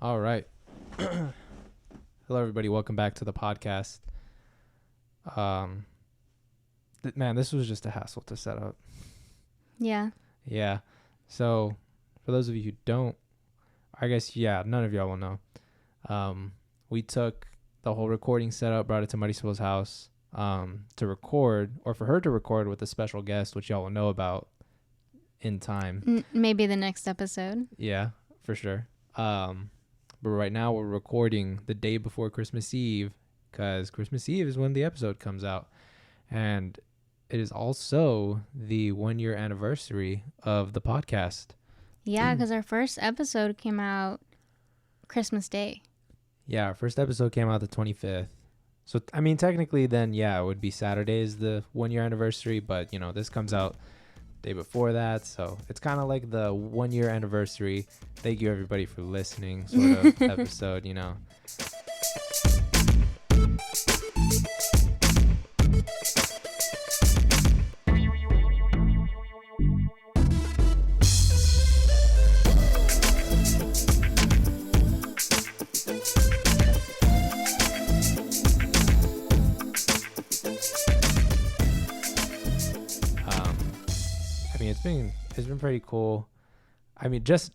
All right. Hello, everybody. Welcome back to the podcast. Man, this was just a hassle to set up. Yeah. Yeah. So, for those of you who don't, I guess, none of y'all will know. We took the whole recording setup, brought it to Marisabel's house to record, or for her to record with a special guest, which y'all will know about in time. Maybe the next episode. Yeah, for sure. But right now we're recording the day before Christmas Eve because Christmas Eve is when the episode comes out. And it is also the 1 year anniversary of the podcast. Yeah, because our first episode came out Christmas Day. Yeah, our first episode came out the 25th. So, I mean, technically then, yeah, it would be Saturday is the 1 year anniversary. But, this comes out day before that, so it's kind of like the 1 year anniversary thank you everybody for listening sort of episode. It's been pretty cool. I mean, just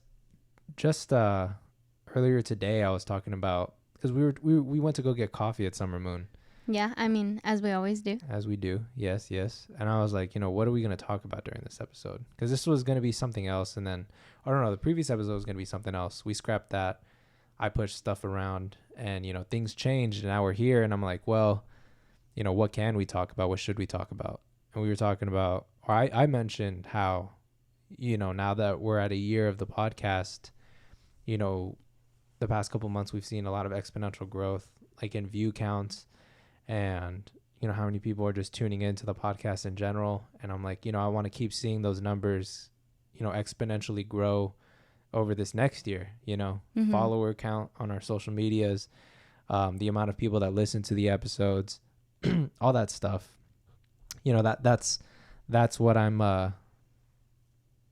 earlier today I was talking about, because we went to go get coffee at Summer Moon. Yeah, I mean, as we always do. As we do, yes. And I was like, what are we going to talk about during this episode? Because this was going to be something else, and then, I don't know, the previous episode was going to be something else. We scrapped that. I pushed stuff around, and, things changed, and now we're here, and I'm like, well, what can we talk about? What should we talk about? And we were talking about, or I mentioned how, now that we're at a year of the podcast, the past couple months we've seen a lot of exponential growth, like in view counts, and how many people are just tuning into the podcast in general. And I'm like, I want to keep seeing those numbers, exponentially grow over this next year. Follower count on our social medias, the amount of people that listen to the episodes, all that stuff. That's what I'm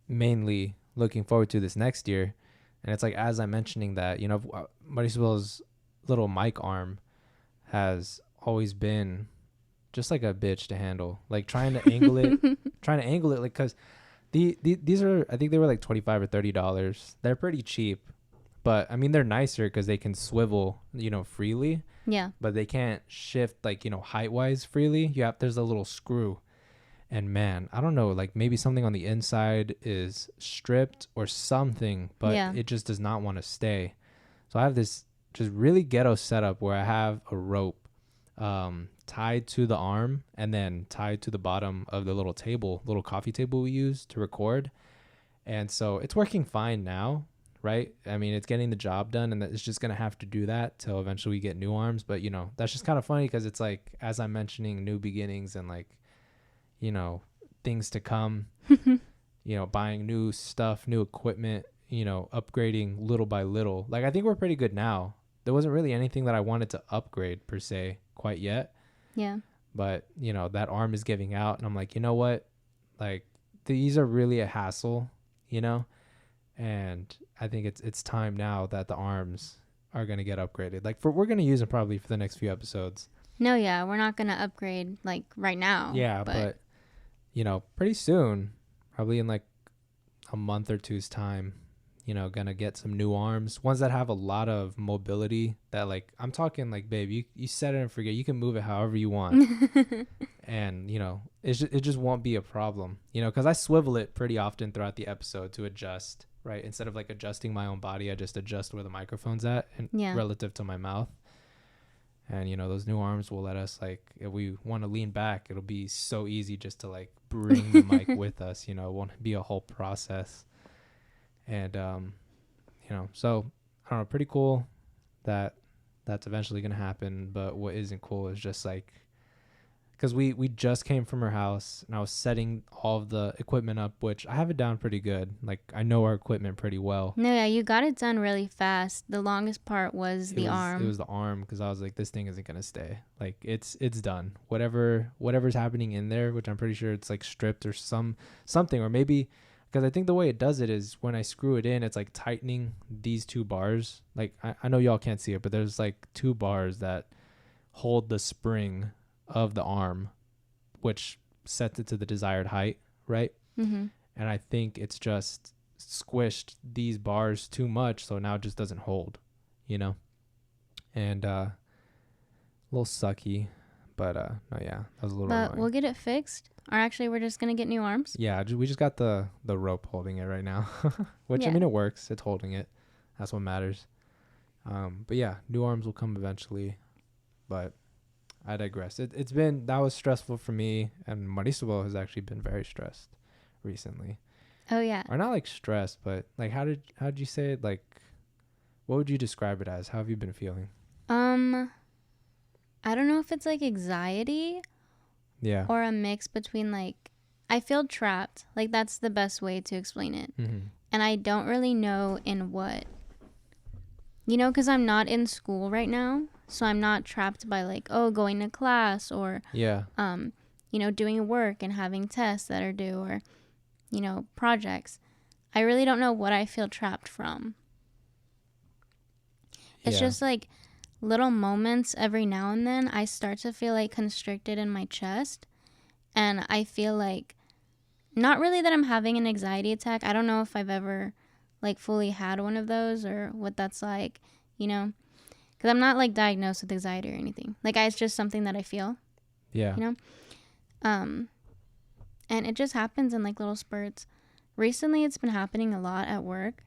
mainly looking forward to this next year. And it's like, as I'm mentioning that, Marisabel's little mic arm has always been just like a bitch to handle, like trying to angle it like, because these are, I think they were like $25 or $30. They're pretty cheap, but I mean they're nicer because they can swivel freely. Yeah, but they can't shift like height wise freely. There's a little screw. And man, I don't know, like maybe something on the inside is stripped or something, but It just does not want to stay. So I have this just really ghetto setup where I have a rope tied to the arm and then tied to the bottom of the little coffee table we use to record. And so it's working fine now, right? I mean, it's getting the job done, and it's just going to have to do that till eventually we get new arms. But, that's just kind of funny because it's like, as I'm mentioning new beginnings and like, things to come, buying new stuff, new equipment, upgrading little by little. Like, I think we're pretty good now. There wasn't really anything that I wanted to upgrade per se quite yet. Yeah. But, that arm is giving out, and I'm like, you know what? Like, these are really a hassle, and I think it's time now that the arms are going to get upgraded. Like, we're going to use them probably for the next few episodes. No, yeah, we're not going to upgrade like right now. Yeah, but pretty soon, probably in like a month or two's time, gonna get some new arms, ones that have a lot of mobility, that like, I'm talking like, babe, you set it and forget, you can move it however you want. And it just won't be a problem, because I swivel it pretty often throughout the episode to adjust, right? Instead of like adjusting my own body, I just adjust where the microphone's at and relative to my mouth. And, those new arms will let us, like, if we want to lean back, it'll be so easy just to, like, bring the mic with us. It won't be a whole process. And, so, I don't know, pretty cool that that's eventually going to happen. But what isn't cool is just, like, because we just came from her house, and I was setting all of the equipment up, which I have it down pretty good. Like, I know our equipment pretty well. No, yeah, you got it done really fast. The longest part was the arm. It was the arm, because I was like, this thing isn't gonna stay. Like, it's done. Whatever's happening in there, which I'm pretty sure it's like stripped or something, or maybe because I think the way it does it is when I screw it in, it's like tightening these two bars. Like I know y'all can't see it, but there's like two bars that hold the spring of the arm, which sets it to the desired height, right? Mm-hmm. And I think it's just squished these bars too much, so now it just doesn't hold, you know? And a little sucky, but no, yeah, that was a little But annoying. we'll get it fixed. Or actually, we're just gonna get new arms. Yeah, we just got the rope holding it right now, which I Yeah. mean it works. It's holding it. That's what matters. But yeah, new arms will come eventually. But I digress. That was stressful for me, and Marisol has actually been very stressed recently. Oh yeah. Or not like stressed, but like how did you say it? Like, what would you describe it as? How have you been feeling? I don't know if it's like anxiety Yeah. or a mix between like I feel trapped. Like that's the best way to explain it. Mm-hmm. And I don't really know in what. You know, because I'm not in school right now, so I'm not trapped by like, oh, going to class or Yeah. you know, doing work and having tests that are due or, you know, projects. I really don't know what I feel trapped from. It's Yeah. just like little moments every now and then I start to feel like constricted in my chest, and I feel like not really that I'm having an anxiety attack. I don't know if I've ever like fully had one of those or what that's like, you know, because I'm not like diagnosed with anxiety or anything. Like it's just something that I feel, Yeah. you know. And it just happens in like little spurts. Recently it's been happening a lot at work,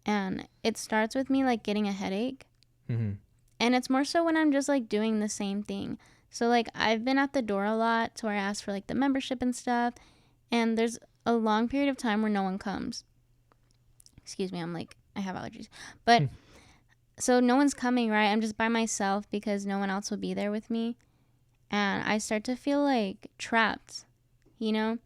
and it starts with me like getting a headache. Mm-hmm. And it's more so when I'm just like doing the same thing. So like I've been at the door a lot to where I ask for like the membership and stuff, and there's a long period of time where no one comes. Excuse me, I have allergies. But so no one's coming, right? I'm just by myself because no one else will be there with me. And I start to feel like trapped, you know?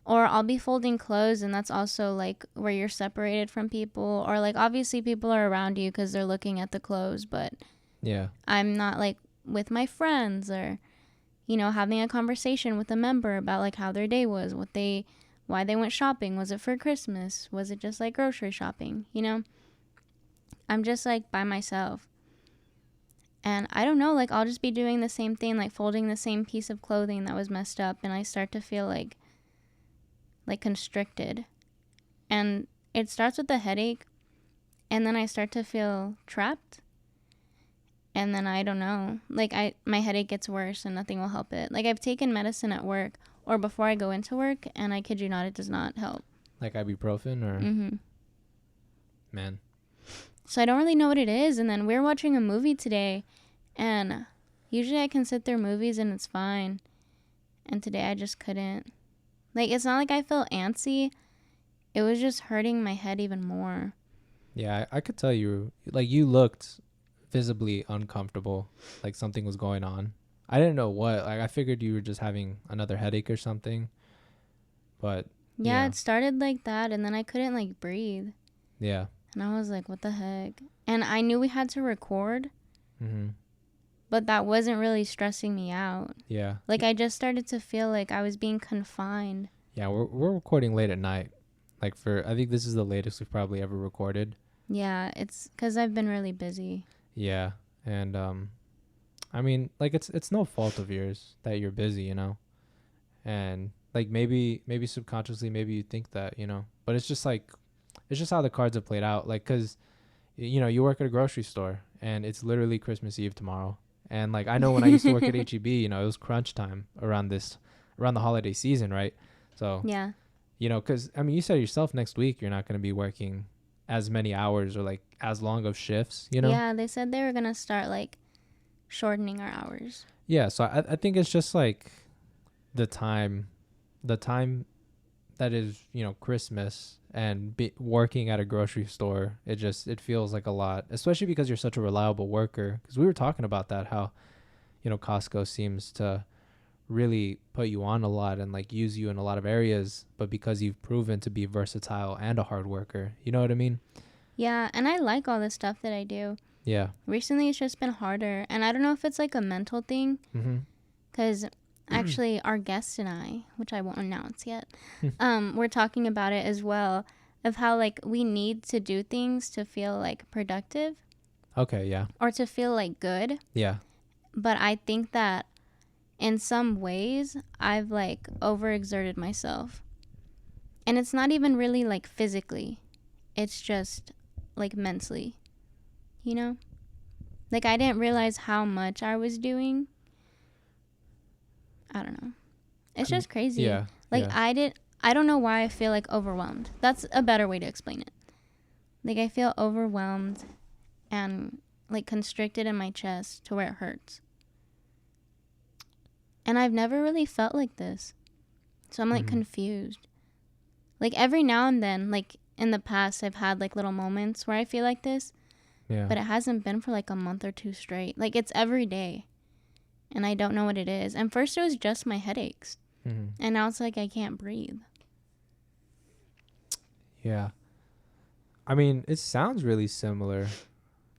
Or I'll be folding clothes, and that's also like where you're separated from people. Or like obviously people are around you because they're looking at the clothes, but Yeah. I'm not like with my friends or, you know, having a conversation with a member about like how their day was, why they went shopping. Was it for Christmas? Was it just like grocery shopping? You know, I'm just like by myself. And I don't know, like I'll just be doing the same thing, like folding the same piece of clothing that was messed up, and I start to feel like constricted. And it starts with a headache, and then I start to feel trapped. And then I don't know, like my headache gets worse and nothing will help it. Like I've taken medicine at work or before I go into work, and I kid you not, it does not help. Like ibuprofen or Mm-hmm. man. So I don't really know what it is. And then we're watching a movie today, and usually I can sit through movies and it's fine. And today I just couldn't. Like it's not like I felt antsy. It was just hurting my head even more. Yeah, I could tell you, like you looked visibly uncomfortable, like something was going on. I didn't know what. Like I figured you were just having another headache or something. But Yeah, yeah. it started like that, and then I couldn't like breathe. Yeah. And I was like, what the heck? And I knew we had to record, Mm-hmm. but that wasn't really stressing me out. Yeah. Like I just started to feel like I was being confined. Yeah, we're recording late at night. Like I think this is the latest we've probably ever recorded. Yeah, it's because I've been really busy. Yeah. And I mean, like it's no fault of yours that you're busy, you know. And like maybe subconsciously maybe you think that, you know. But it's just how the cards have played out. Like cuz you know, you work at a grocery store and it's literally Christmas Eve tomorrow. And like I know when I used to work at HEB, you know, it was crunch time around the holiday season, right? So, Yeah. you know, cuz I mean, you said yourself next week you're not going to be working as many hours or like as long of shifts, you know? Yeah, they said they were going to start like shortening our hours. Yeah, so I think it's just like the time that is, you know, Christmas and working at a grocery store. It feels like a lot, especially because you're such a reliable worker. Because we were talking about that, how, you know, Costco seems to really put you on a lot and like use you in a lot of areas, but because you've proven to be versatile and a hard worker, you know what I mean? Yeah, and I like all the stuff that I do. Yeah. Recently, it's just been harder, and I don't know if it's like a mental thing, Mm-hmm. because actually our guest and I, which I won't announce yet, we're talking about it as well, of how like we need to do things to feel like productive. Okay, yeah. Or to feel like good. Yeah. But I think that in some ways I've like overexerted myself. And it's not even really like physically. It's just like mentally. You know? Like I didn't realize how much I was doing. I don't know. It's just crazy. Yeah. Like yeah. I don't know why I feel like overwhelmed. That's a better way to explain it. Like I feel overwhelmed and like constricted in my chest to where it hurts. And I've never really felt like this. So I'm like confused. Like every now and then, like in the past, I've had like little moments where I feel like this. Yeah. But it hasn't been for like a month or two straight. Like it's every day. And I don't know what it is. And first it was just my headaches. And now it's like I can't breathe. Yeah. I mean, it sounds really similar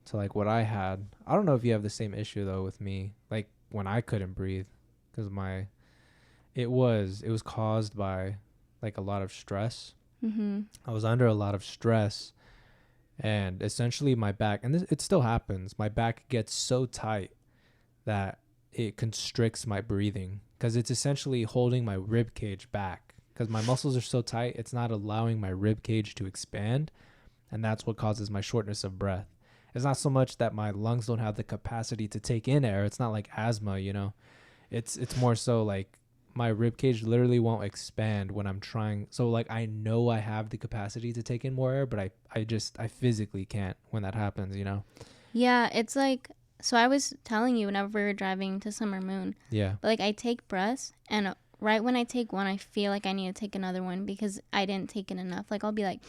to like what I had. I don't know if you have the same issue though with me. Like when I couldn't breathe, because it was caused by like a lot of stress. I was under a lot of stress, and essentially my back, and it still happens. My back gets so tight that it constricts my breathing, because it's essentially holding my rib cage back. Because my muscles are so tight, it's not allowing my rib cage to expand, and that's what causes my shortness of breath. It's not so much that my lungs don't have the capacity to take in air. It's not like asthma, you know. It's more so like my rib cage literally won't expand when I'm trying. So like I know I have the capacity to take in more air, but I physically can't when that happens, you know. Yeah, it's like, so I was telling you whenever we were driving to Summer Moon. Yeah. But like I take breaths, and right when I take one, I feel like I need to take another one because I didn't take it enough. Like I'll be like,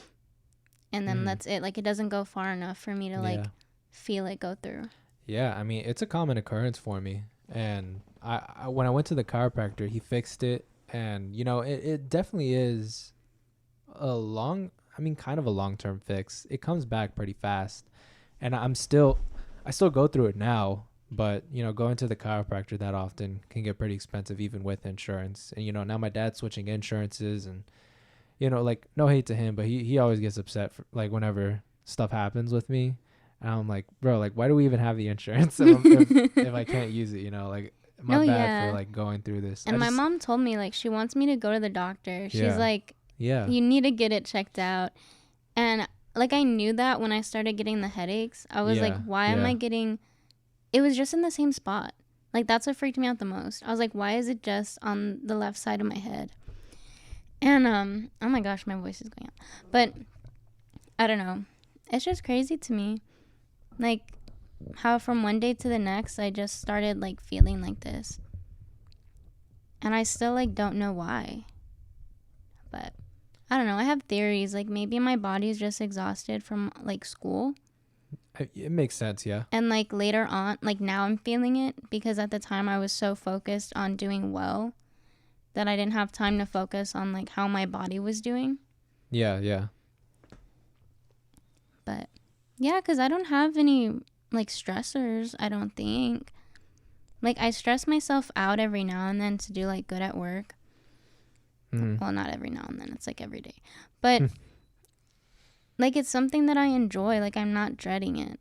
and then that's it. Like it doesn't go far enough for me to like feel it go through. Yeah, I mean, it's a common occurrence for me. And I when I went to the chiropractor, he fixed it. And, you know, it definitely is kind of a long-term fix. It comes back pretty fast. And I still go through it now. But, you know, going to the chiropractor that often can get pretty expensive even with insurance. And, you know, now my dad's switching insurances. And, you know, like, no hate to him, but he always gets upset for, like, whenever stuff happens with me. And I'm like, bro, like, why do we even have the insurance if I can't use it, you know? Like, my bad for, like, going through this. And my mom told me, like, she wants me to go to the doctor. She's like, yeah, you need to get it checked out. And, like, I knew that when I started getting the headaches. I was like, why am I getting... It was just in the same spot. Like, that's what freaked me out the most. I was like, why is it just on the left side of my head? And, oh my gosh, my voice is going out. But, I don't know. It's just crazy to me. Like, how from one day to the next, I just started, like, feeling like this. And I still, like, don't know why. But, I don't know. I have theories. Like, maybe my body is just exhausted from, like, school. It makes sense, yeah. And, like, later on, like, now I'm feeling it. Because at the time, I was so focused on doing well that I didn't have time to focus on, like, how my body was doing. Yeah, yeah. But... yeah, because I don't have any, like, stressors, I don't think. Like, I stress myself out every now and then to do, like, good at work. Well, not every now and then. It's, like, every day. But, like, it's something that I enjoy. Like, I'm not dreading it.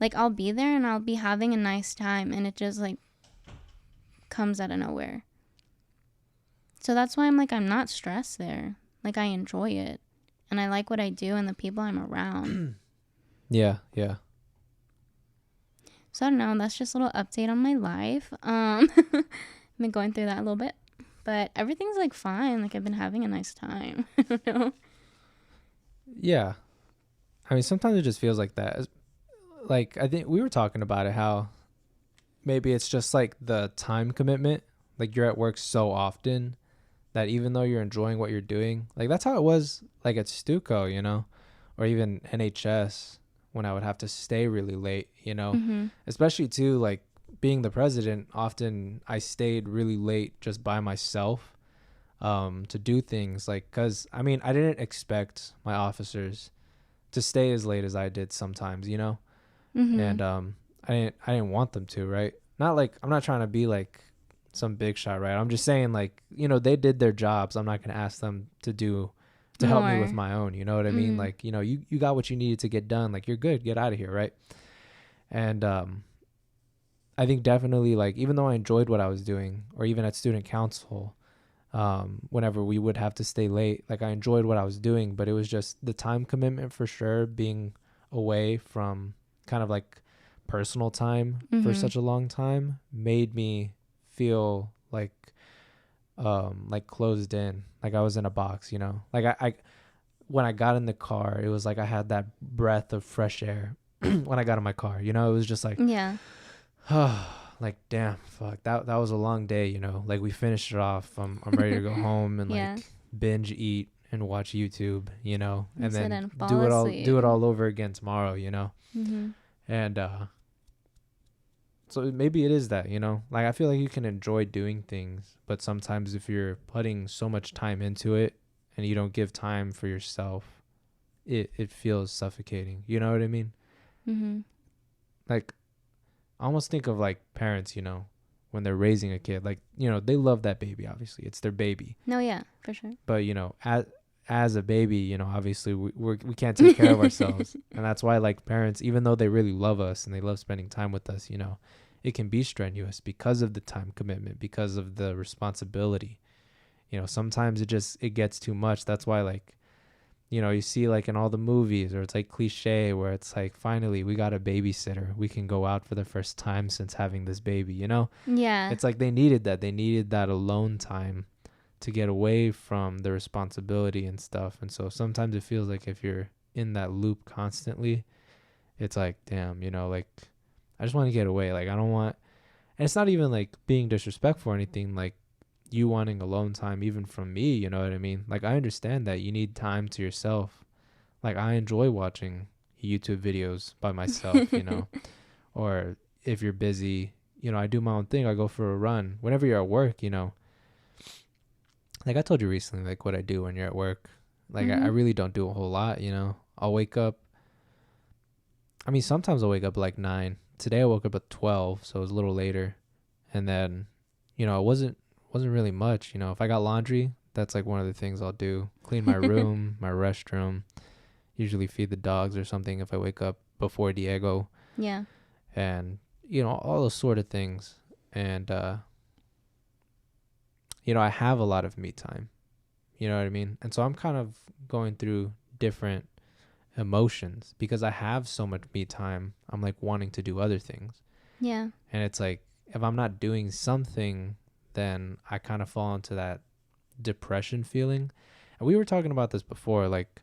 Like, I'll be there and I'll be having a nice time. And it just, like, comes out of nowhere. So that's why I'm, like, I'm not stressed there. Like, I enjoy it. And I like what I do and the people I'm around. Yeah, yeah. So I don't know. That's just a little update on my life. I've been going through that a little bit, but everything's like fine. Like I've been having a nice time. I don't know. Yeah, I mean sometimes it just feels like that. Like I think we were talking about it, how maybe it's just like the time commitment. Like you're at work so often that even though you're enjoying what you're doing, like that's how it was like at Stuco, you know, or even NHS. When I would have to stay really late, you know, especially too, like being the president, often I stayed really late just by myself to do things like, cause I mean, I didn't expect my officers to stay as late as I did sometimes, you know, and I didn't want them to, right? Not like, I'm not trying to be like some big shot, right? I'm just saying, like, you know, they did their jobs. I'm not going to ask them to help me with More. my own. You know what I mean? Like, you know, you got what you needed to get done. Like, you're good. Get out of here, right? And I think definitely, like, even though I enjoyed what I was doing, or even at student council, whenever we would have to stay late, like, I enjoyed what I was doing, but it was just the time commitment for sure, being away from kind of like personal time for such a long time made me feel like closed in, like I was in a box, you know. Like I when I got in the car, it was like I had that breath of fresh air when I got in my car, you know. It was just like, Yeah. like, damn, fuck, that was a long day, you know. Like, we finished it off. I'm ready to go home and Yeah. like binge eat and watch YouTube, you know, and Sit then and fall do asleep. it all over again tomorrow, you know. And so maybe it is that, you know, like, I feel like you can enjoy doing things, but sometimes if you're putting so much time into it and you don't give time for yourself, it feels suffocating. You know what I mean? Like, I almost think of like parents, you know, when they're raising a kid, like, you know, they love that baby, obviously. It's their baby. No, yeah, for sure. But, you know, as a baby, you know, obviously we can't take care of ourselves. And that's why, like, parents, even though they really love us and they love spending time with us, you know, it can be strenuous because of the time commitment, because of the responsibility. You know, sometimes it gets too much. That's why, like, you know, you see like in all the movies, or it's like cliche where it's like, finally we got a babysitter, we can go out for the first time since having this baby, you know. Yeah. It's like they needed that alone time to get away from the responsibility and stuff. And so sometimes it feels like if you're in that loop constantly, it's like, damn, you know, like, I just want to get away. Like, I don't want, and it's not even like being disrespectful or anything, like you wanting alone time, even from me, you know what I mean? Like, I understand that you need time to yourself. Like, I enjoy watching YouTube videos by myself, you know, or if you're busy, you know, I do my own thing. I go for a run. Whenever you're at work, you know, like I told you recently, like, what I do when you're at work. Like, I really don't do a whole lot, you know. I'll wake up. I mean, sometimes I'll wake up like 9. Today I woke up at 12, so it was a little later. And then, you know, it wasn't really much, you know. If I got laundry, that's like one of the things I'll do. Clean my room, my restroom, usually feed the dogs or something if I wake up before Diego. Yeah. And, you know, all those sort of things. And, you know, I have a lot of me time. You know what I mean? And so I'm kind of going through different emotions because I have so much me time. I'm like wanting to do other things. Yeah. And it's like, if I'm not doing something, then I kind of fall into that depression feeling. And we were talking about this before. Like,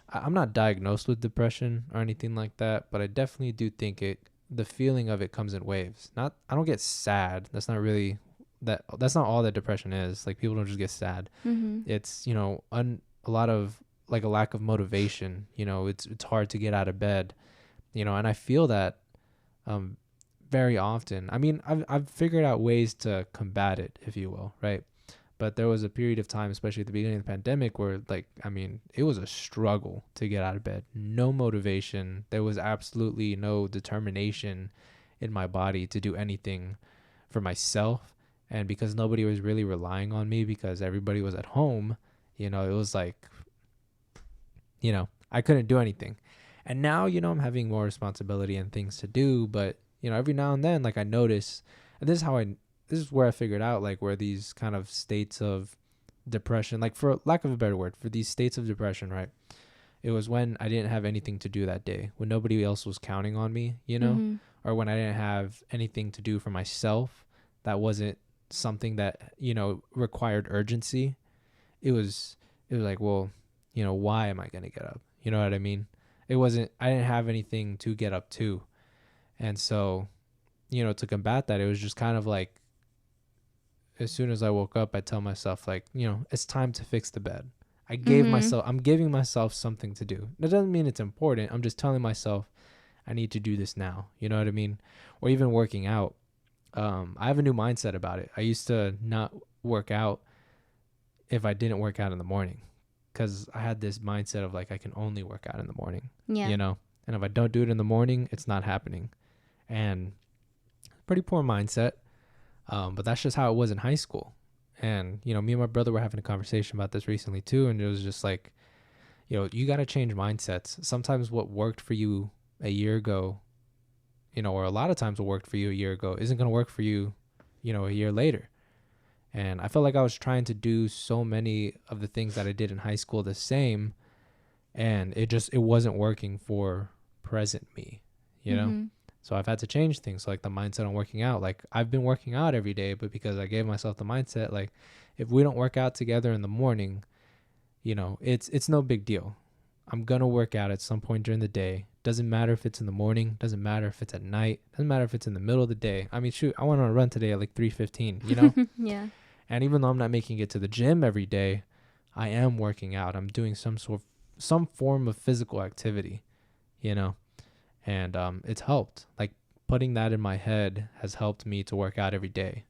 I'm not diagnosed with depression or anything like that, but I definitely do think the feeling of it comes in waves. I don't get sad. That's not really that's not all that depression is. Like, people don't just get sad. It's, you know, a lot of like a lack of motivation. You know, it's hard to get out of bed, you know, and I feel that very often. I mean, I've figured out ways to combat it, if you will, right? But there was a period of time, especially at the beginning of the pandemic, where, like, I mean, it was a struggle to get out of bed. No motivation. There was absolutely no determination in my body to do anything for myself. And because nobody was really relying on me because everybody was at home, you know, it was like, you know, I couldn't do anything. And now, you know, I'm having more responsibility and things to do. But, you know, every now and then, like, I notice, and this is where I figured out, like, where these kind of states of depression, like, for lack of a better word, for these states of depression, right? It was when I didn't have anything to do that day, when nobody else was counting on me, you know, or when I didn't have anything to do for myself that wasn't something that, you know, required urgency. It was like, well, you know, why am I going to get up? You know what I mean? I didn't have anything to get up to. And so, you know, to combat that, it was just kind of like, as soon as I woke up, I tell myself, like, you know, it's time to fix the bed. I'm giving myself something to do. That doesn't mean it's important. I'm just telling myself I need to do this now. You know what I mean? Or even working out. I have a new mindset about it. I used to not work out if I didn't work out in the morning, because I had this mindset of like, I can only work out in the morning, you know, and if I don't do it in the morning, it's not happening. And pretty poor mindset. But that's just how it was in high school. And, you know, me and my brother were having a conversation about this recently too. And it was just like, you know, you got to change mindsets. Sometimes what worked for you a year ago, you know, or a lot of times what worked for you a year ago isn't going to work for you, you know, a year later. And I felt like I was trying to do so many of the things that I did in high school the same, and it wasn't working for present me, you know? Mm-hmm. So I've had to change things, like the mindset on working out. Like I've been working out every day, but because I gave myself the mindset, like if we don't work out together in the morning, you know, it's no big deal. I'm going to work out at some point during the day. Doesn't matter if it's in the morning, doesn't matter if it's at night, doesn't matter if it's in the middle of the day. I mean, shoot, I went on a run today at like 3:15, you know? Yeah. And even though I'm not making it to the gym every day, I am working out. I'm doing some form of physical activity, you know? And it's helped. Like putting that in my head has helped me to work out every day,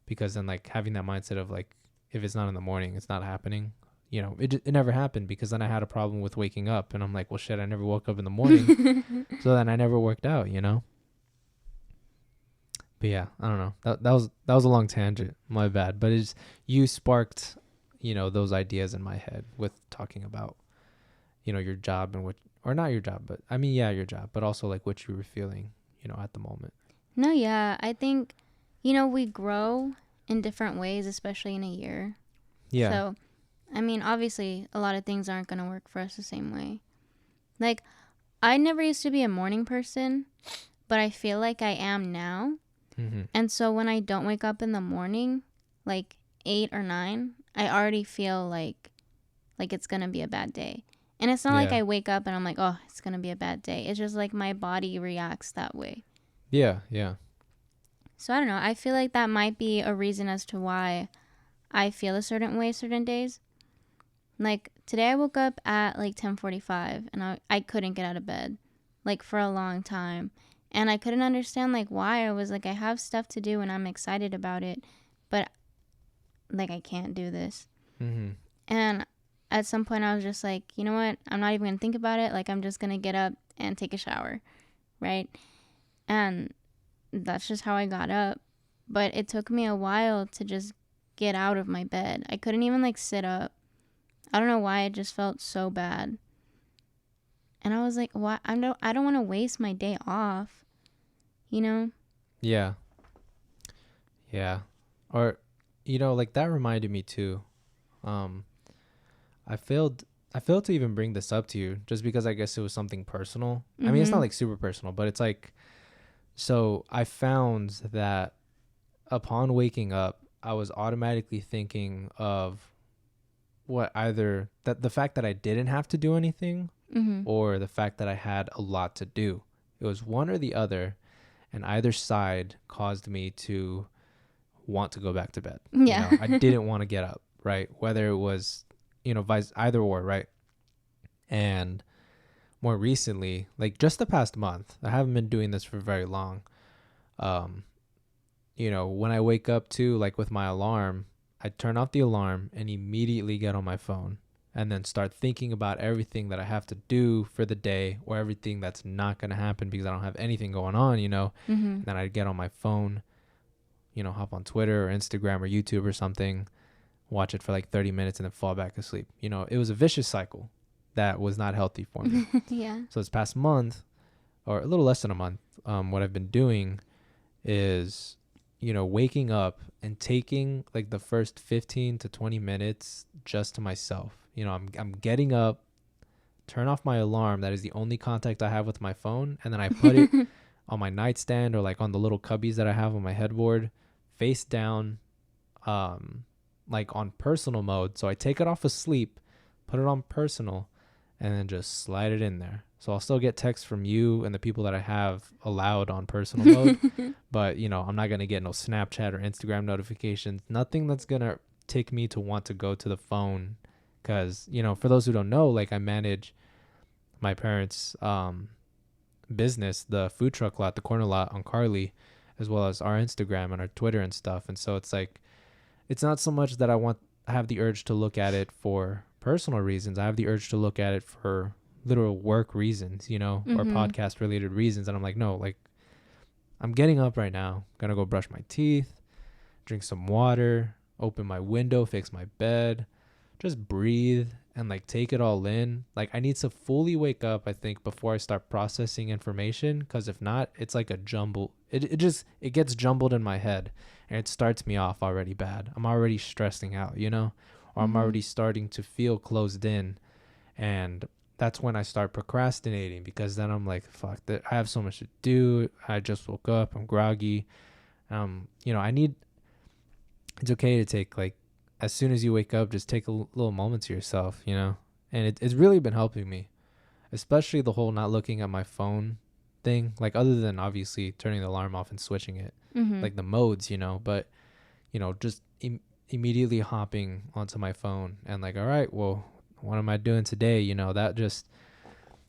because then like having that mindset of like, if it's not in the morning, it's not happening. You know, it never happened, because then I had a problem with waking up, and I'm like, well, shit, I never woke up in the morning. So then I never worked out, you know? But yeah, I don't know. That was a long tangent. My bad. But it's, you sparked, you know, those ideas in my head with talking about, you know, your job and what, or not your job, but I mean, yeah, your job, but also like what you were feeling, you know, at the moment. No, yeah. I think, you know, we grow in different ways, especially in a year. Yeah. So, I mean, obviously, a lot of things aren't going to work for us the same way. Like, I never used to be a morning person, but I feel like I am now. Mm-hmm. And so when I don't wake up in the morning, like 8 or 9, I already feel like it's going to be a bad day. And it's not like Yeah. I wake up and I'm like, oh, it's going to be a bad day. It's just like my body reacts that way. Yeah. Yeah. So I don't know. I feel like that might be a reason as to why I feel a certain way certain days. Like today I woke up at like 10:45 and I couldn't get out of bed like for a long time. And I couldn't understand like why. I was like, I have stuff to do and I'm excited about it, but like I can't do this. Mm-hmm. And at some point I was just like, you know what? I'm not even going to think about it. Like I'm just going to get up and take a shower, right? And that's just how I got up. But it took me a while to just get out of my bed. I couldn't even like sit up. I don't know why, it just felt so bad. And I was like, why? I don't want to waste my day off, you know? Yeah. Yeah. Or, you know, like that reminded me too. I failed to even bring this up to you, just because I guess it was something personal. Mm-hmm. I mean, it's not like super personal, but it's like, so I found that upon waking up, I was automatically thinking of either that the fact that I didn't have to do anything, Mm-hmm. or the fact that I had a lot to do. It was one or the other, and either side caused me to want to go back to bed. Yeah. You know, I didn't want to get up, right? Whether it was, you know, either or, right? And more recently, like just the past month, I haven't been doing this for very long. You know, when I wake up too, like with my alarm, I turn off the alarm and immediately get on my phone and then start thinking about everything that I have to do for the day, or everything that's not going to happen because I don't have anything going on, you know. Mm-hmm. And then I'd get on my phone, you know, hop on Twitter or Instagram or YouTube or something, watch it for like 30 minutes and then fall back asleep. You know, it was a vicious cycle that was not healthy for me. Yeah. So this past month, or a little less than a month, what I've been doing is, you know, waking up and taking like the first 15 to 20 minutes just to myself. You know, I'm getting up, turn off my alarm. That is the only contact I have with my phone. And then I put it on my nightstand, or like on the little cubbies that I have on my headboard, face down, like on personal mode. So I take it off of sleep, put it on personal, and then just slide it in there. So I'll still get texts from you and the people that I have allowed on personal mode. But, you know, I'm not going to get no Snapchat or Instagram notifications. Nothing that's going to take me to want to go to the phone. Because, you know, for those who don't know, like I manage my parents' business, the food truck lot, the corner lot on Carly, as well as our Instagram and our Twitter and stuff. And so it's like, it's not so much that I have the urge to look at it for personal reasons. I have the urge to look at it for literal work reasons, you know, or podcast related reasons. And I'm like, no, like I'm getting up right now, gonna go brush my teeth, drink some water, open my window, fix my bed, just breathe and like take it all in. Like I need to fully wake up, I think, before I start processing information, because if not, it's like a jumble. It gets jumbled in my head and it starts me off already bad. I'm already stressing out, you know, or I'm already starting to feel closed in, and that's when I start procrastinating, because then I'm like, fuck that, I have so much to do. I just woke up, I'm groggy. You know, it's okay to take like, as soon as you wake up, just take a little moment to yourself, you know? And it's really been helping me, especially the whole not looking at my phone thing. Like, other than obviously turning the alarm off and switching it, like the modes, you know, but, you know, just immediately hopping onto my phone and like, all right, well, what am I doing today? You know, that just,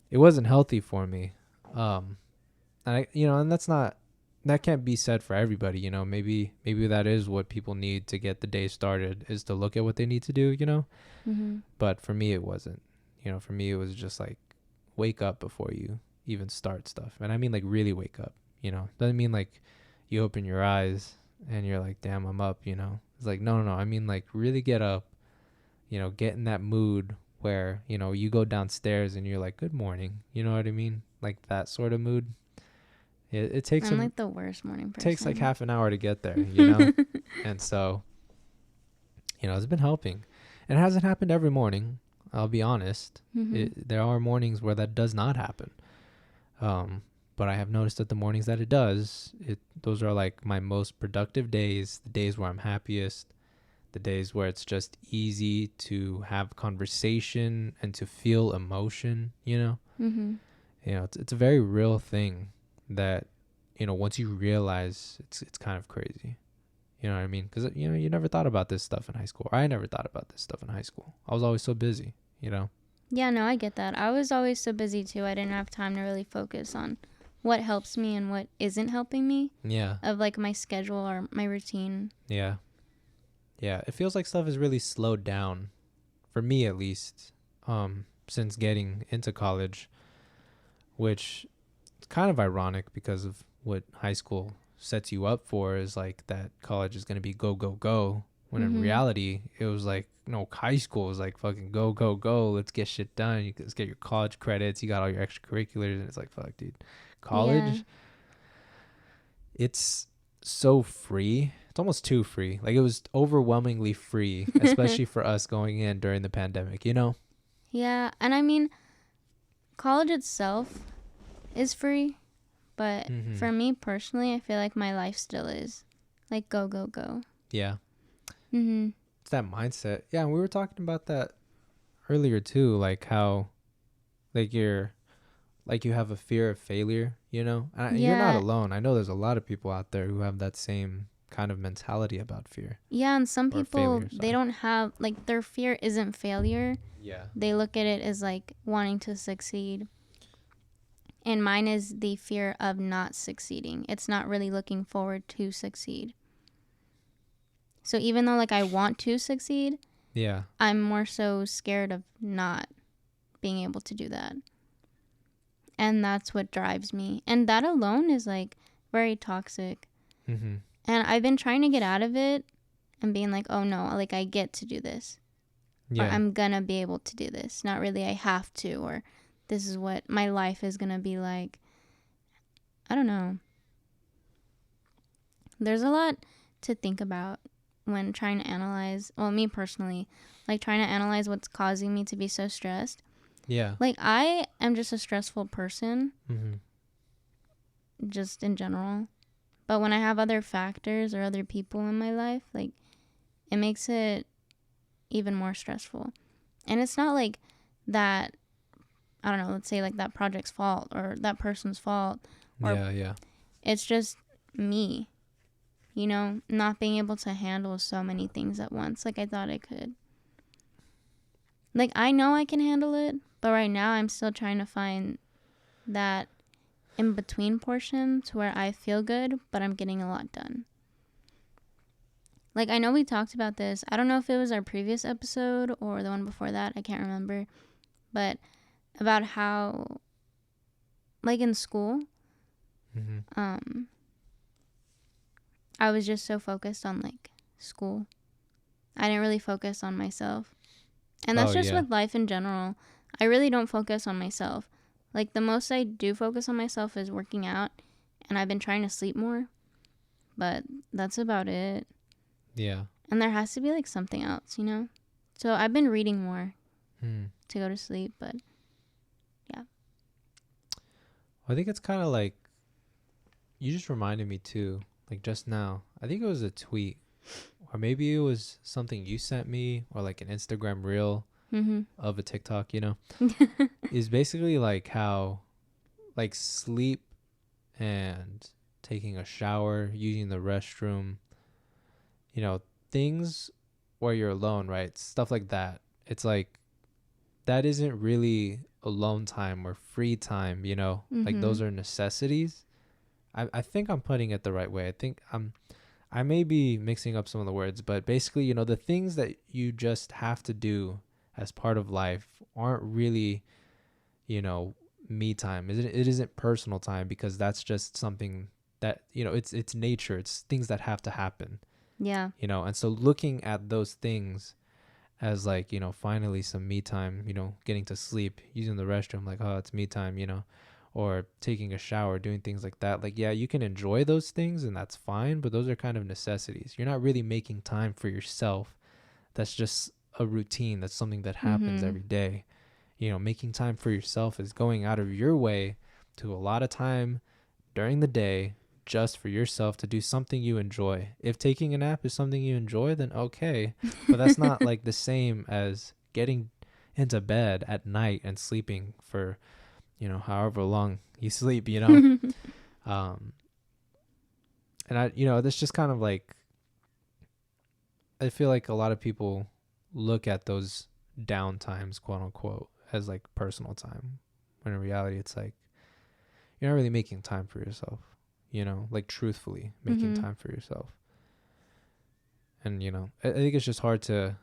it wasn't healthy for me. And I, you know, and that can't be said for everybody, you know. Maybe that is what people need to get the day started, is to look at what they need to do, you know. But for me it wasn't. You know, for me it was just like, wake up before you even start stuff. And I mean like really wake up, you know. Doesn't mean like you open your eyes and you're like, damn, I'm up, you know. It's like, no, I mean like really get up, you know, get in that mood where, you know, you go downstairs and you're like, good morning, you know what I mean, like that sort of mood. It takes I'm like the worst morning person. Takes like half an hour to get there, you know. And so, you know, it's been helping. And it hasn't happened every morning, I'll be honest. There are mornings where that does not happen, but I have noticed that the mornings that it does, those are like my most productive days, the days where I'm happiest, the days where it's just easy to have conversation and to feel emotion, you know. You know, it's a very real thing that, you know, once you realize, it's kind of crazy, you know what I mean? Because, you know, you never thought about this stuff in high school. I never thought about this stuff in high school. I was always so busy, you know. Yeah, no, I get that. I was always so busy too. I didn't have time to really focus on what helps me and what isn't helping me. Yeah. Of like my schedule or my routine. Yeah. It feels like stuff is really slowed down, for me at least, since getting into college, which it's kind of ironic because of what high school sets you up for, is like that college is going to be go, go, go. When in reality, it was like, no, high school was like fucking go, go, go. Let's get shit done. You just get your college credits. You got all your extracurriculars. And it's like, fuck, dude. College, it's so free. It's almost too free. Like, it was overwhelmingly free, especially for us going in during the pandemic, you know? Yeah. And I mean, college itself is free, but for me personally, I feel like my life still is like go, go, go. Yeah. It's that mindset. Yeah, and we were talking about that earlier too, like how like you have a fear of failure, you know. And you're not alone. I know there's a lot of people out there who have that same kind of mentality about fear. Yeah, and some people, they don't have, like, their fear isn't failure. Yeah. They look at it as like wanting to succeed. And mine is the fear of not succeeding. It's not really looking forward to succeed. So even though like I want to succeed, yeah, I'm more so scared of not being able to do that. And that's what drives me. And that alone is like very toxic. And I've been trying to get out of it and being like, oh no, like I get to do this. Yeah. Or I'm gonna be able to do this. Not really I have to, or this is what my life is gonna be like. I don't know. There's a lot to think about when trying to analyze, well, me personally, like trying to analyze what's causing me to be so stressed. Yeah. Like, I am just a stressful person, just in general. But when I have other factors or other people in my life, like, it makes it even more stressful. And it's not like that, I don't know, let's say like that project's fault or that person's fault. Or yeah. It's just me, you know, not being able to handle so many things at once like I thought I could. Like, I know I can handle it, but right now I'm still trying to find that in between portion to where I feel good, but I'm getting a lot done. Like, I know we talked about this. I don't know if it was our previous episode or the one before that. I can't remember. But about how, like, in school, I was just so focused on like school. I didn't really focus on myself. And that's Oh just yeah. with life in general. I really don't focus on myself. Like the most I do focus on myself is working out, and I've been trying to sleep more, but that's about it. Yeah. And there has to be like something else, you know? So I've been reading more Hmm. to go to sleep, but yeah. I think it's kind of like, you just reminded me too, like just now. I think it was a tweet, or maybe it was something you sent me, or like an Instagram reel Mhm. of a TikTok, is basically like how like sleep and taking a shower, using the restroom, you know, things where you're alone, right? Stuff like that. It's like that isn't really alone time or free time, like those Mhm. are necessities. I think I'm putting it the right way. I may be mixing up some of the words, but basically, the things that you just have to do as part of life aren't really, you know, me time. It isn't personal time, because that's just something that, it's nature. It's things that have to happen, Yeah. and so looking at those things as like, finally some me time, getting to sleep, using the restroom, like, oh, it's me time, or taking a shower, doing things like that. Like, yeah, you can enjoy those things and that's fine, but those are kind of necessities. You're not really making time for yourself. That's just a routine. That's something that happens Mhm. every day. Making time for yourself is going out of your way to a lot of time during the day just for yourself to do something you enjoy. If taking a nap is something you enjoy, then okay. But that's not like the same as getting into bed at night and sleeping for, however long you sleep. Um, and that's just kind of like, I feel like a lot of people look at those down times, quote unquote, as like personal time, when in reality, it's like, you're not really making time for yourself, like truthfully making Mhm. time for yourself. And, I think it's just hard to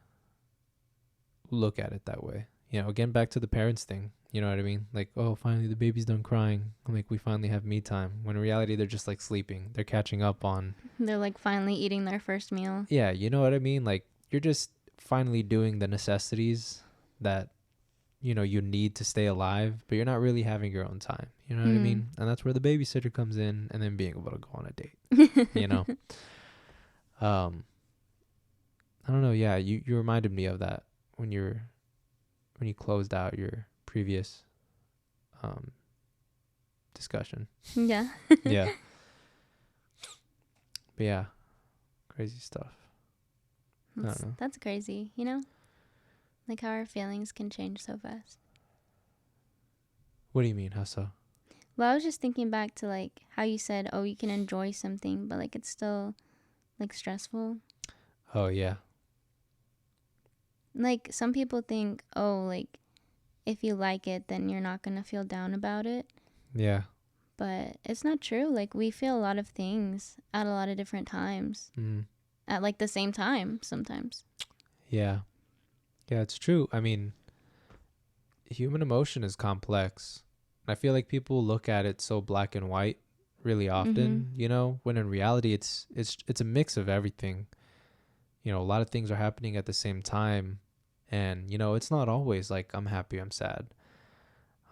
look at it that way. Again, back to the parents thing, you know what I mean? Like, oh, finally the baby's done crying. Like, we finally have me time. When in reality, they're just like sleeping. They're catching up on, They're like finally eating their first meal. yeah, you know what I mean? Like, you're just finally doing the necessities that, you need to stay alive, but you're not really having your own time. You know what I Mhm. mean? And that's where the babysitter comes in, and then being able to go on a date, you know? Um, I don't know. Yeah, you reminded me of that when you closed out your previous um discussion. Yeah. Yeah. But yeah, crazy stuff. I don't know. That's crazy, you know? Like how our feelings can change so fast. What do you mean? How so? Well, I was just thinking back to like how you said, oh, you can enjoy something, but like it's still like stressful. Oh yeah. Like some people think, oh, like if you like it, then you're not going to feel down about it. Yeah. But it's not true. Like we feel a lot of things at a lot of different times, Mm. at like the same time sometimes. Yeah. Yeah, it's true. I mean, human emotion is complex. I feel like people look at it so black and white really Mm-hmm. often, when in reality it's a mix of everything. A lot of things are happening at the same time, and it's not always like I'm happy, I'm sad,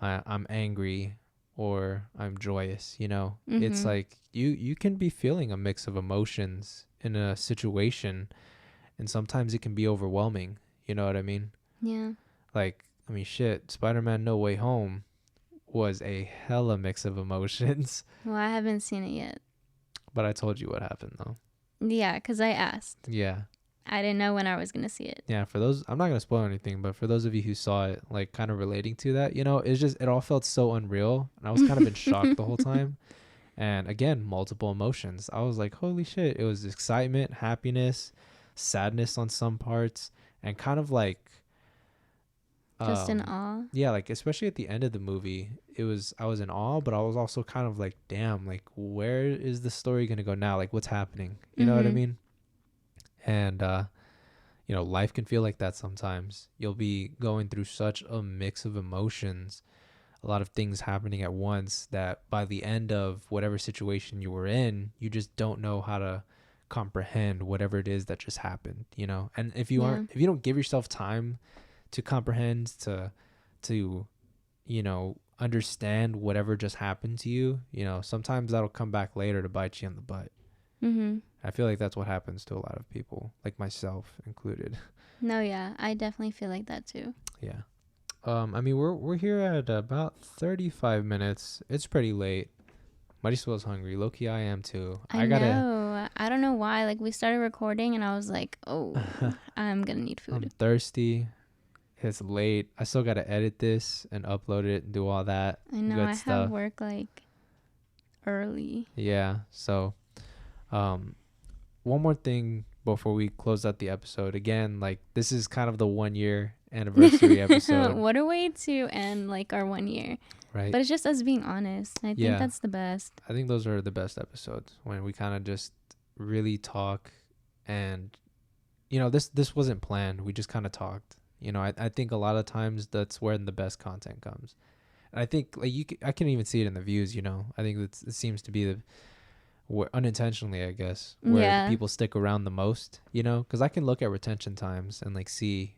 I'm angry, or I'm joyous. It's Mm-hmm. like you can be feeling a mix of emotions in a situation, and sometimes it can be overwhelming. You know what I mean? Yeah. Like, I mean, shit, Spider-Man No Way Home was a hella mix of emotions. Well, I haven't seen it yet. But I told you what happened though. Yeah, because I asked. Yeah. I didn't know when I was going to see it. Yeah, for those, I'm not going to spoil anything, but for those of you who saw it, like kind of relating to that, it all felt so unreal. And I was kind of in shock the whole time. And again, multiple emotions. I was like, holy shit. It was excitement, happiness, sadness on some parts, and kind of like, Just in awe. yeah, like especially at the end of the movie, I was in awe, but I was also kind of like, damn, like where is the story going to go now? Like what's happening? You know what I Mm-hmm. mean? And, life can feel like that sometimes. You'll be going through such a mix of emotions, a lot of things happening at once, that by the end of whatever situation you were in, you just don't know how to comprehend whatever it is that just happened, you know. And if you Yeah. if you don't give yourself time to comprehend, to you know, understand whatever just happened to you, you know, sometimes that'll come back later to bite you in the butt. Mhm. I feel like that's what happens to a lot of people, like myself included. No, yeah, I definitely feel like that too. Yeah. I mean, we're here at about 35 minutes. It's pretty late. Mighty Swell's hungry. Low-key, I am too. I know. I don't know why. Like, we started recording and I was like, oh, I'm gonna need I'm food. thirsty. It's late. I still gotta edit this and upload it and do all that I know. good I stuff. have work like early. Yeah. So, one more thing before we close out the episode. Again, like, this is kind of the 1 year anniversary episode, What a way to end like our 1 year. right? But it's just us being honest. I Yeah. think that's the best. I think those are the best episodes when we kind of just really talk, and you know, this wasn't planned. We just kind of talked. You know, I think a lot of times that's where the best content comes. And I think like I can even see it in the views. You know, I think it seems to be the unintentionally, I guess, where Yeah. people stick around the most. You know, because I can look at retention times and like see,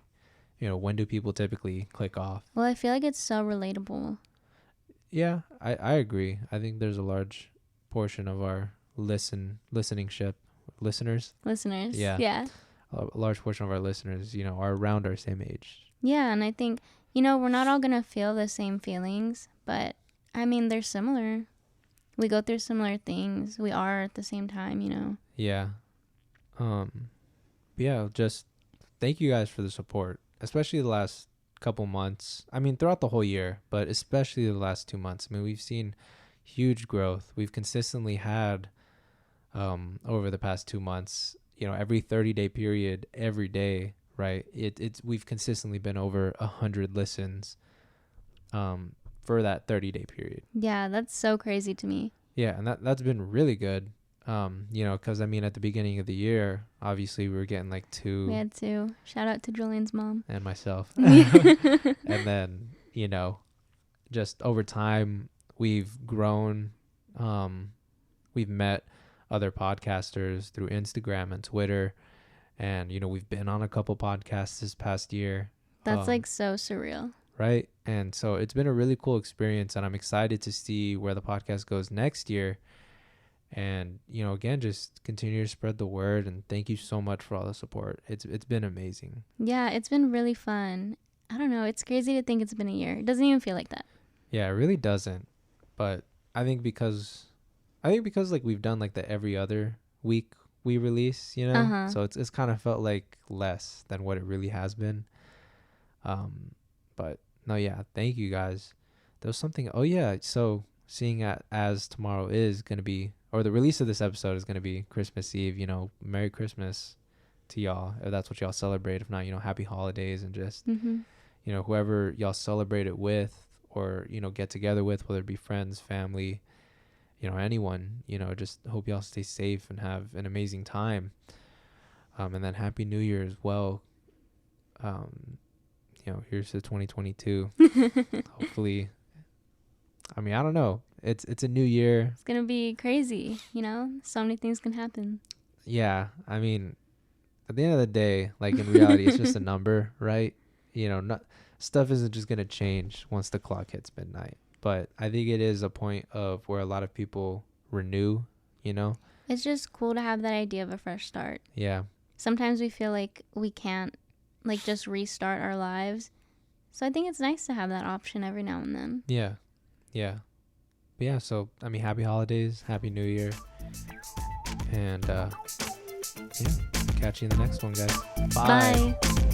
you know, when do people typically click off. Well, I feel like it's so relatable. Yeah, I agree. I think there's a large portion of our listeners, Listeners. Yeah. Yeah. a large portion of our listeners, you know, are around our same age. Yeah. And I think, you know, we're not all going to feel the same feelings, but I mean, they're similar. We go through similar things. We are at the same time, you know. Yeah. Yeah, just thank you guys for the support, especially the last couple months. I mean, throughout the whole year, but especially the last 2 months. I mean, we've seen huge growth. We've consistently had, over the past 2 months, you know, every 30-day period, every day, right? We've consistently been over 100 listens, for that 30-day period. Yeah, that's so crazy to me. Yeah, and that's been really good. You know, because I mean, at the beginning of the year, obviously we were getting like 2. We had to. Shout out to Julian's mom. And myself. And then, you know, just over time, we've grown. We've met other podcasters through Instagram and Twitter. And, you know, we've been on a couple podcasts this past year. That's like so surreal. Right. And so it's been a really cool experience. And I'm excited to see where the podcast goes next year. And, you know, again, just continue to spread the word. And thank you so much for all the support. It's been amazing. Yeah, it's been really fun. I don't know. It's crazy to think it's been a year. It doesn't even feel like that. Yeah, it really doesn't. But I think because like we've done like the every other week we release, you know, Uh-huh. so it's kind of felt like less than what it really has been. But no, yeah, thank you guys. There was something. Oh yeah, so seeing as tomorrow is gonna be, or the release of this episode is gonna be Christmas Eve. You know, Merry Christmas to y'all if that's what y'all celebrate. If not, you know, Happy Holidays, and just Mm-hmm. you know, whoever y'all celebrate it with, or, you know, get together with, whether it be friends, family, you know, anyone, you know, just hope y'all stay safe and have an amazing time. And then Happy New Year as well. You know, here's to 2022. Hopefully, I mean, I don't know. It's a new year. It's going to be crazy, you know? So many things can happen. Yeah. I mean, at the end of the day, like in reality, it's just a number, right? You know, stuff isn't just going to change once the clock hits midnight. But I think it is a point of where a lot of people renew, you know? It's just cool to have that idea of a fresh start. Yeah. Sometimes we feel like we can't, like, just restart our lives. So I think it's nice to have that option every now and then. Yeah. Yeah. But yeah, so, I mean, Happy Holidays, Happy New Year. And, yeah, catch you in the next one, guys. Bye. Bye.